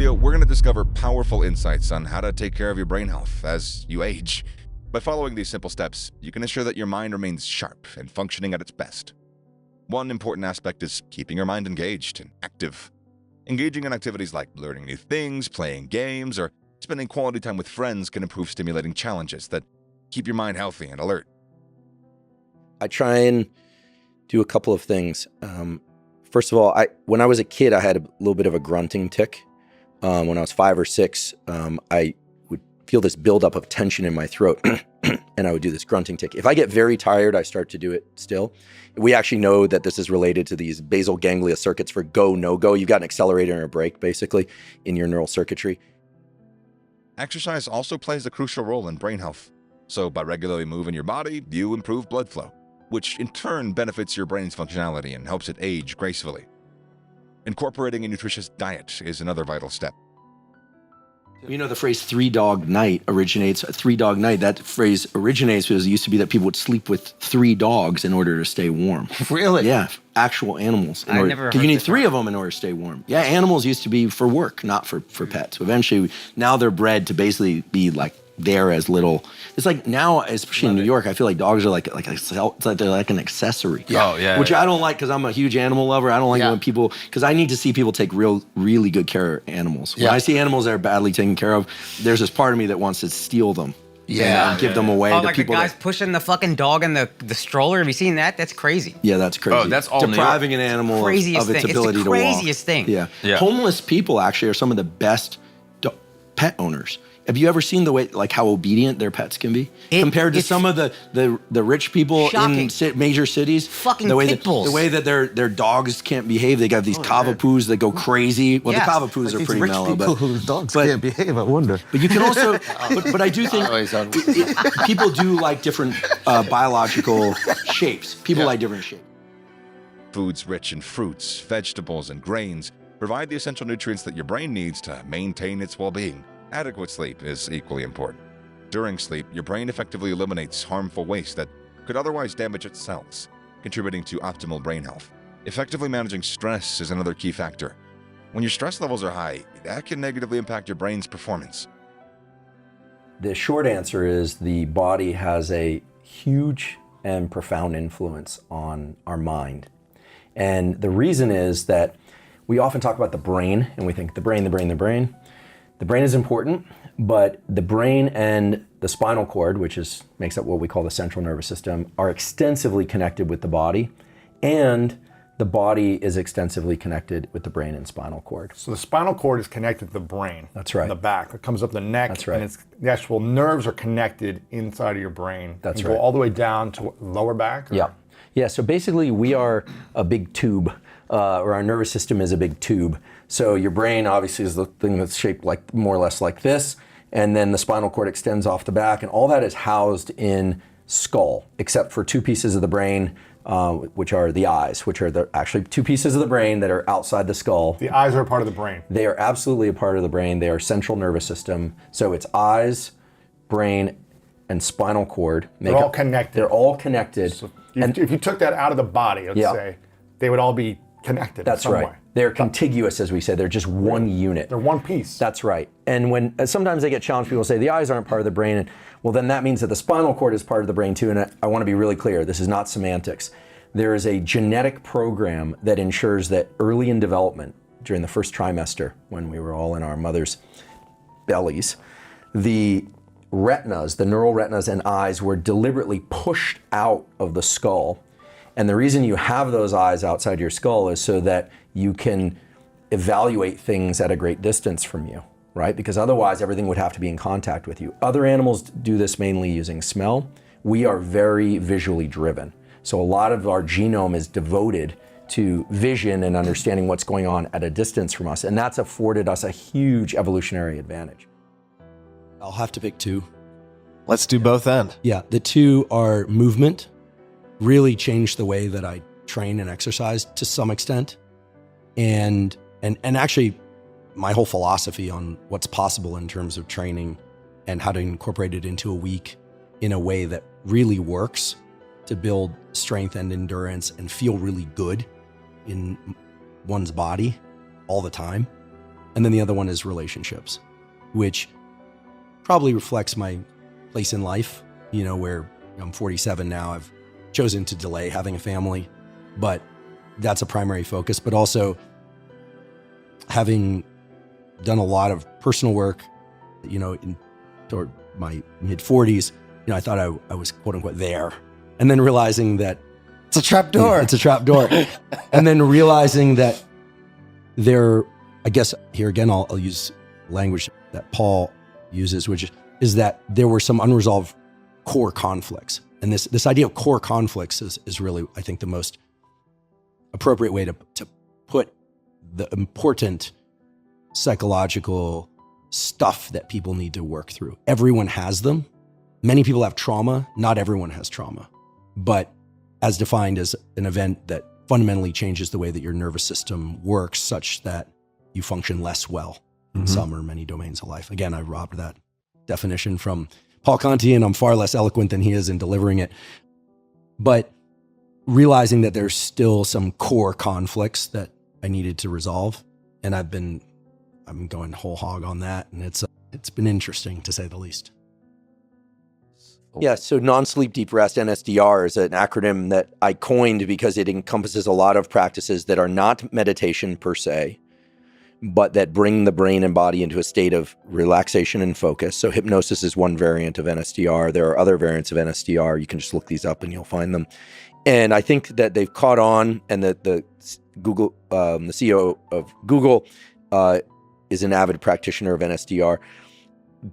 video, we're going to discover powerful insights on how to take care of your brain health as you age. By following these simple steps, you can ensure that your mind remains sharp and functioning at its best. One important aspect is keeping your mind engaged and active. Engaging in activities like learning new things, playing games, or spending quality time with friends can improve stimulating challenges that keep your mind healthy and alert. I try and do a couple of things. First of all, when I was a kid, I had a little bit of a grunting tic. When I was 5 or 6, I would feel this buildup of tension in my throat, and I would do this grunting tic. If I get very tired, I start to do it still. We actually know that this is related to these basal ganglia circuits for go, no go. You've got an accelerator and a brake, basically, in your neural circuitry. Exercise also plays a crucial role in brain health. So by regularly moving your body, you improve blood flow, which in turn benefits your brain's functionality and helps it age gracefully. Incorporating a nutritious diet is another vital step. You know, the phrase three-dog night originates, three-dog night, that phrase originates because it used to be that people would sleep with 3 dogs in order to stay warm. Really? Yeah, actual animals. I never heard you need this 3 one. of them in order to stay warm. Yeah, animals used to be for work, not for pets. So eventually, now they're bred to basically be like there as little. It's like now, especially in New York, I feel like dogs are like it's like they're like an accessory. Yeah. Oh, yeah. Which I don't like because I'm a huge animal lover. I don't like Yeah. when people, because I need to see people take really good care of animals. When Yeah. I see animals that are badly taken care of, there's this part of me that wants to steal them. Yeah. And give them away Oh, to like the people guy's that, pushing the fucking dog in the stroller. Have you seen that? That's crazy. yeah, that's crazy. Oh, that's all New depriving an animal of Craziest its thing. ability It's the to walk. craziest thing. Yeah. Yeah. Homeless people actually are some of the best pet owners. Have you ever seen the way, like how obedient their pets can be compared to it's some of the rich people shocking. in major cities? Fucking the way pit bulls. the way that their dogs can't behave. They got these cavapoos that go crazy. Well, Yes. the cavapoos are pretty mellow, but whose dogs but- can't behave, I wonder. but you can also, but I do think Always on. people do like different biological shapes. People like different shapes. Foods rich in fruits, vegetables, and grains provide the essential nutrients that your brain needs to maintain its well-being. Adequate sleep is equally important. During sleep, your brain effectively eliminates harmful waste that could otherwise damage its cells, contributing to optimal brain health. Effectively managing stress is another key factor. When your stress levels are high, that can negatively impact your brain's performance. The short answer is the body has a huge and profound influence on our mind. And the reason is that we often talk about the brain and we think the brain. The brain is important, but the brain and the spinal cord, which makes up what we call the central nervous system, are extensively connected with the body, and the body is extensively connected with the brain and spinal cord. So the spinal cord is connected to the brain. That's right. In the back. It comes up the neck. That's right. And the actual nerves are connected inside of your brain. That's and right. Go all the way down to lower back? Or? Yeah. Yeah, so basically we are a big tube, or our nervous system is a big tube. So your brain obviously is the thing that's shaped like more or less like this, and then the spinal cord extends off the back, and all that is housed in skull, except for 2 pieces of the brain, which are the eyes, which are actually 2 pieces of the brain that are outside the skull. The eyes are a part of the brain. They are absolutely a part of the brain. They are central nervous system. So it's eyes, brain, and spinal cord. They're all connected. They're all connected. So if you took that out of the body, let's say, they would all be connected That's in some right. way. They're contiguous, as we say. They're just one unit. They're one piece. That's right. And when sometimes they get challenged, people say the eyes aren't part of the brain. And, well, then that means that the spinal cord is part of the brain too. And I want to be really clear. This is not semantics. There is a genetic program that ensures that early in development, during the first trimester, when we were all in our mother's bellies, the retinas, the neural retinas and eyes were deliberately pushed out of the skull. And the reason you have those eyes outside your skull is so that you can evaluate things at a great distance from you, right? Because otherwise everything would have to be in contact with you. Other animals do this mainly using smell. We are very visually driven. So a lot of our genome is devoted to vision and understanding what's going on at a distance from us. And that's afforded us a huge evolutionary advantage. I'll have to pick 2. Let's do both then. Yeah, the 2 are movement. Really changed the way that I train and exercise to some extent. And actually my whole philosophy on what's possible in terms of training and how to incorporate it into a week in a way that really works to build strength and endurance and feel really good in one's body all the time And then the other one is relationships, which probably reflects my place in life, where I'm 47 now. I've chosen to delay having a family, but that's a primary focus. But also having done a lot of personal work, toward my mid 40s, I thought I was quote unquote there. And then realizing that it's a trap door. It's a trap door. And then realizing that I guess here again, I'll use language that Paul uses, which is that there were some unresolved core conflicts. And this idea of core conflicts is really, I think, the most appropriate way to put the important psychological stuff that people need to work through. Everyone has them. Many people have trauma. Not everyone has trauma, but as defined as an event that fundamentally changes the way that your nervous system works such that you function less well in some or many domains of life. Again, I robbed that definition from Paul Conti, and I'm far less eloquent than he is in delivering it. But realizing that there's still some core conflicts that I needed to resolve, and I'm going whole hog on that, and it's been interesting to say the least. Yeah, so non-sleep deep rest, NSDR, is an acronym that I coined because it encompasses a lot of practices that are not meditation per se, but that bring the brain and body into a state of relaxation and focus. So hypnosis is one variant of NSDR. There are other variants of NSDR. You can just look these up and you'll find them. And I think that they've caught on, and that the CEO of Google is an avid practitioner of NSDR,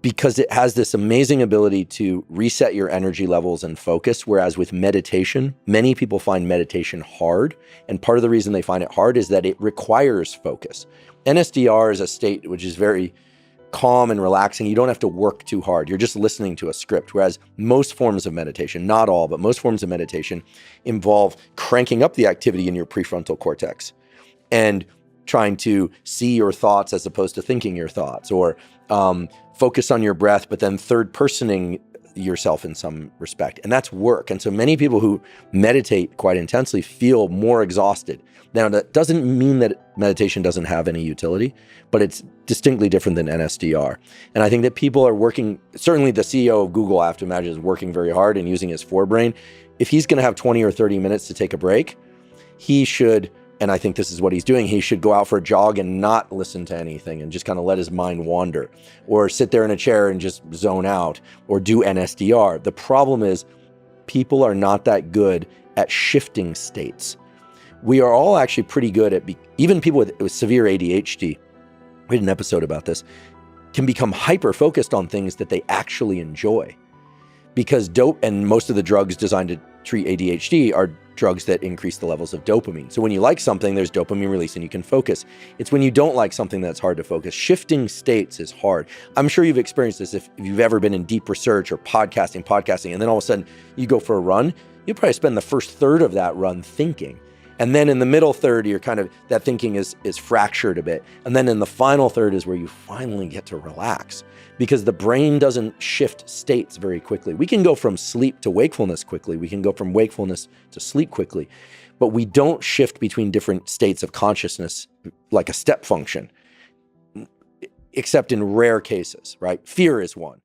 because it has this amazing ability to reset your energy levels and focus. Whereas with meditation, many people find meditation hard. And part of the reason they find it hard is that it requires focus. NSDR is a state which is very calm and relaxing. You don't have to work too hard. You're just listening to a script. Whereas most forms of meditation, not all, but most forms of meditation involve cranking up the activity in your prefrontal cortex and trying to see your thoughts as opposed to thinking your thoughts, or focus on your breath, but then third personing yourself in some respect. And that's work. And so many people who meditate quite intensely feel more exhausted. Now, that doesn't mean that meditation doesn't have any utility, but it's distinctly different than NSDR. And I think that people are working, certainly the CEO of Google, I have to imagine, is working very hard and using his forebrain. If he's going to have 20 or 30 minutes to take a break, he should, and I think this is what he's doing, he should go out for a jog and not listen to anything and just kind of let his mind wander, or sit there in a chair and just zone out, or do NSDR. The problem is people are not that good at shifting states. We are all actually pretty good at, even people with severe ADHD, we did an episode about this, can become hyper-focused on things that they actually enjoy. Because and most of the drugs designed to treat ADHD are drugs that increase the levels of dopamine. So when you like something, there's dopamine release and you can focus. It's when you don't like something that's hard to focus. Shifting states is hard. I'm sure you've experienced this if you've ever been in deep research or podcasting, and then all of a sudden you go for a run, you'll probably spend the first third of that run thinking. And then in the middle third, you're kind of, that thinking is fractured a bit. And then in the final third is where you finally get to relax, because the brain doesn't shift states very quickly. We can go from sleep to wakefulness quickly. We can go from wakefulness to sleep quickly, but we don't shift between different states of consciousness like a step function, except in rare cases, right? Fear is one.